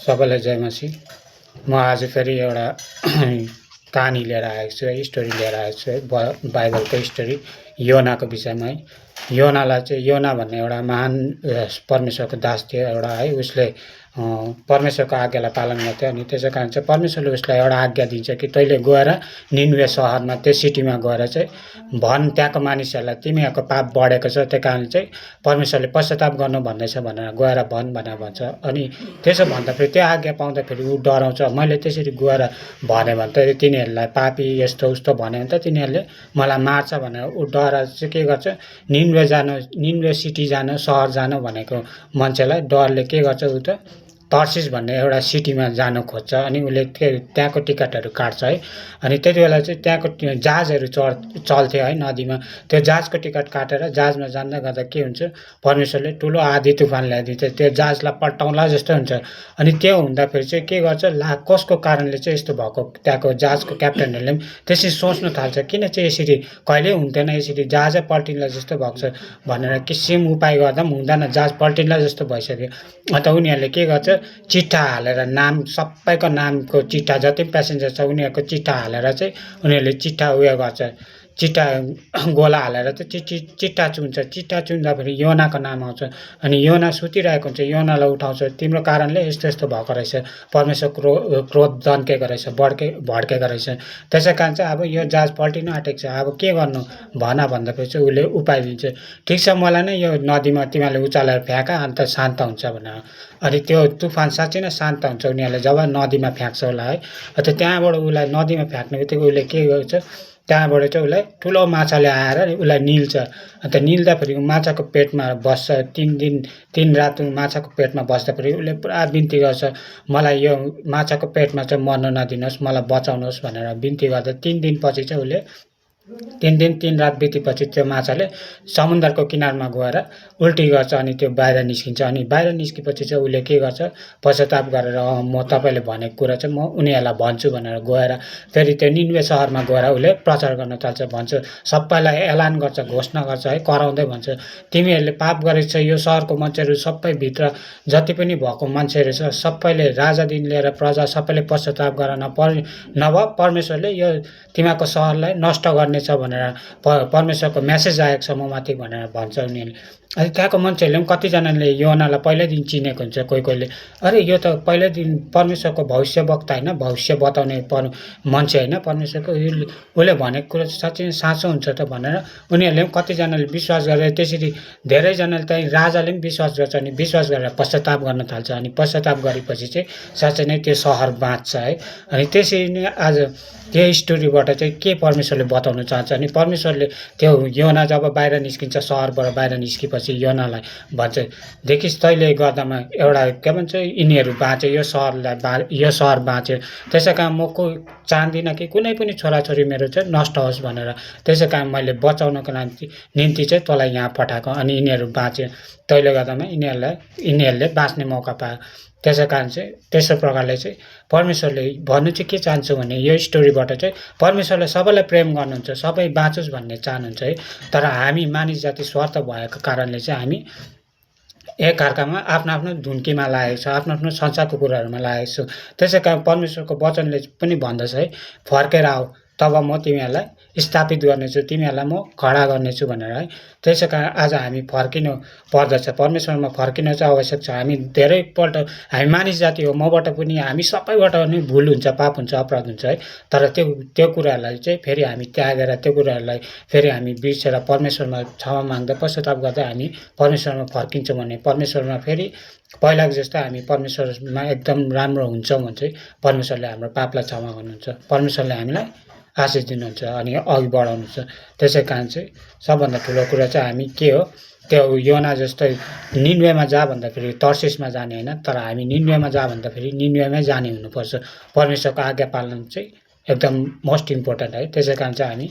सबैलाई जय मसीह। म आज फेरि एउटा कहानी लिएर आएको छु है, स्टोरी लिएर आएको छु है, बाइबलको स्टोरी योनाको विषयमा है। योनालाई चाहिँ योना भन्ने एउटा महान परमेश्वरको दास थियो एउटा है। उसले परमेश्वरको आज्ञालाई पालन गर्थ्यो अनि त्यसै कारण चाहिँ परमेश्वरले उसलाई एउटा आज्ञा दिन्छ कि तैँले गएर निनवे सहरमा त्यो सिटीमा गएर चाहिँ भन त्यहाँको मानिसहरूलाई तिमीहरूको पाप बढेको छ, त्यही कारण चाहिँ परमेश्वरले पश्चाताप गर्नु भन्दैछ भनेर गएर भन भनेर भन्छ। अनि त्यसो भन्दाखेरि त्यो आज्ञा पाउँदाखेरि ऊ डराउँछ। मैले त्यसरी गएर भने भने त तिनीहरूलाई पापी यस्तो उस्तो भन्यो भने त तिनीहरूले मलाई मार्छ भनेर ऊ डराएर चाहिँ के गर्छ, निनवे सिटी जानु, सहर जानु भनेको मान्छेलाई डरले के गर्छ, ऊ त तर्सिस भन्ने एउटा सिटीमा जानु खोज्छ। अनि उसले त्यहाँको टिकटहरू काट्छ है। अनि त्यति बेला चाहिँ त्यहाँको जहाजहरू चल्थ्यो है नदीमा। त्यो जहाजको टिकट काटेर जहाजमा जाँदा गर्दा के हुन्छ, परमेश्वरले ठुलो आँधी तुफान ल्याइदिन्छ, त्यो जहाजलाई पल्टाउँला जस्तो हुन्छ। अनि त्यो हुँदाखेरि चाहिँ के गर्छ, कसको कारणले चाहिँ यस्तो भएको, त्यहाँको जहाजको क्याप्टनहरूले पनि त्यसरी सोच्नु थाल्छ, किन चाहिँ यसरी कहिल्यै हुन्थेन, यसरी जहाजै पल्टिन्ला जस्तो भएको छ भनेर किसिम उपाय गर्दा पनि हुँदैन, जहाज पल्टिन्ला जस्तो भइसक्यो। अन्त उनीहरूले के गर्छ, चिट्ठा हालेर नाम सबैको नामको चिट्ठा जति पनि प्यासेन्जर छ उनीहरूको चिट्ठा हालेर चाहिँ उनीहरूले चिट्ठा उयो गर्छ, चिट्ठा गोला हालेर चाहिँ चिट्ठा चुन्छ। चिट्ठा चुन्दाखेरि योनाको नाम आउँछ। अनि योना सुतिरहेको हुन्छ, योनालाई उठाउँछ, तिम्रो कारणले यस्तो यस्तो भएको रहेछ, परमेश्वर क्रोध दन्केको रहेछ, भड्केको रहेछ, त्यसै कारण चाहिँ अब यो जहाज पल्टिनु आँटेको छ, अब के गर्नु भन भन्दाखेरि चाहिँ उसले उपाय दिन्छ, ठिक छ मलाई नै यो नदीमा तिमीहरूले उचालेर फ्याँका अन्त शान्त हुन्छ भनेर। अनि त्यो तुफान साँच्चै नै शान्त हुन्छ उनीहरूले जब नदीमा फ्याँक्छ उसलाई है। अन्त त्यहाँबाट उसलाई नदीमा फ्याँक्ने बित्तिकै उसले के गर्छ, त्यहाँबाट चाहिँ उसलाई ठुलो माछाले आएर उसलाई निल्छ। अन्त निल्दाखेरि माछाको पेटमा बस्छ, 3 रात माछाको पेटमा बस्दाखेरि उसले पुरा बिन्ती गर्छ, मलाई यो माछाको पेटमा चाहिँ मर्न नदिनुहोस्, मलाई बचाउनुहोस् भनेर बिन्ती गर्दा 3 दिनपछि चाहिँ उसले 3 दिन 3 रात बितेपछि त्यो माछाले समुद्रको किनारमा गएर उल्टी गर्छ। अनि त्यो बाहिर निस्किन्छ। अनि बाहिर निस्केपछि चाहिँ उसले के गर्छ, पश्चाताप गरेर म तपाईँले भनेको कुरा चाहिँ म उनीहरूलाई भन्छु भनेर गएर फेरि त्यो निनवे सहरमा गएर उसले प्रचार गर्न थाल्छ, भन्छ सबैलाई एलान गर्छ, घोषणा गर्छ है, कराउँदै भन्छ तिमीहरूले पाप गरेको छ, यो सहरको मान्छेहरू सबै भित्र जति पनि भएको मान्छेहरू छ सबैले राजादेखि लिएर प्रजा सबैले पश्चाताप गर नभए परमेश्वरले यो तिमीहरूको सहरलाई नष्ट गर्नेछ भनेर परमेश्वरको मेसेज आएको छ म माथि भनेर भन्छ उनीहरूले। अनि त्यहाँको मान्छेहरूले पनि कतिजनाले योनालाई पहिल्यैदेखि चिनेको हुन्छ, कोहीले अरे यो त पहिल्यैदेखि परमेश्वरको भविष्यवक्ता होइन, भविष्य बताउने मान्छे होइन, परमेश्वरको उसले भनेको कुरा साँच्चै साँचो हुन्छ त भनेर उनीहरूले पनि कतिजनाले विश्वास गरेर त्यसरी धेरैजनाले चाहिँ राजाले पनि विश्वास गर्छ। अनि विश्वास गरेर पश्चाताप गर्न थाल्छ। अनि पश्चाताप गरेपछि चाहिँ साँच्चै नै त्यो सहर बाँच्छ है। अनि त्यसरी नै आज त्यो स्टोरीबाट चाहिँ के परमेश्वरले बताउन चाहन्छ, अनि परमेश्वरले त्यो योना जब बाहिर निस्किन्छ, सहरबाट बाहिर निस्केपछि योनालाई भन्छ देखिस् तैँले गर्दामा एउटा के भन्छ यिनीहरू बाँचे, यो सहर बाँच्यो, त्यसै कारण म चाहदिनँ कि कुनै पनि छोराछोरी मेरो चाहिँ नष्ट होस् भनेर, त्यसै कारण मैले बचाउनको निम्ति चाहिँ तँलाई यहाँ पठाएको। अनि यिनीहरू बाँच्यो, तैँले गर्दामा यिनीहरूले बाँच्ने मौका पायो। त्यसै कारण चाहिँ त्यसो प्रकारले चाहिँ परमेश्वरले भन्नु चाहिँ के चाहन्छु भने यो स्टोरीबाट चाहिँ परमेश्वरले सबैलाई प्रेम गर्नुहुन्छ, सबै बाँचोस् भन्ने चाहनुहुन्छ है। तर हामी मानिस जाति स्वार्थ भएको कारणले चाहिँ हामी एकअर्कामा आफ्नो आफ्नो धुन्कीमा लागेको छ, आफ्नो आफ्नो संसारको कुराहरूमा लागेको छु। त्यसै कारण परमेश्वरको वचनले पनि भन्दछ है, फर्केर आऊ तब म तिमीहरूलाई स्थापित गर्नेछु, तिमीहरूलाई म खडा गर्नेछु भनेर है। त्यसै कारण आज हामी फर्किनु पर्दछ, परमेश्वरमा फर्किनु चाहिँ आवश्यक छ। हामी धेरैपल्ट हामी मानिस जाति हो, मबाट पनि हामी सबैबाट नै भुल हुन्छ, पाप हुन्छ, अपराध हुन्छ है। तर त्यो कुराहरूलाई चाहिँ फेरि हामी त्यागेर त्यो कुराहरूलाई फेरि हामी बिर्सेर परमेश्वरमा क्षमा माग्दा पश्चाताप गर्दा हामी परमेश्वरमा फर्किन्छौँ भने परमेश्वरमा फेरि पहिलाको जस्तो हामी परमेश्वरमा एकदम राम्रो हुन्छौँ भने चाहिँ परमेश्वरले हाम्रो पापलाई क्षमा गर्नुहुन्छ, परमेश्वरले हामीलाई आशिष दिनुहुन्छ अनि अघि बढाउनुहुन्छ। त्यसै कारण चाहिँ सबभन्दा ठुलो कुरा चाहिँ हामी के हो, त्यो योना जस्तै निनवेमा जा भन्दाखेरि तर्सिसमा जाने होइन, तर हामी निनवेमा जा भन्दाखेरि निनवेमै जाने हुनुपर्छ। परमेश्वरको आज्ञा पालन चाहिँ एकदम मोस्ट इम्पोर्टेन्ट है। त्यसै कारण चाहिँ हामी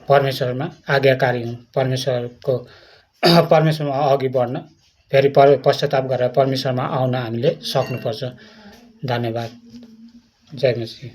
परमेश्वरमा आज्ञाकारी हौँ, परमेश्वरमा अघि बढ्न फेरि पश्चाताप गरेर परमेश्वरमा आउन हामीले सक्नुपर्छ। धन्यवाद। जय मसीह।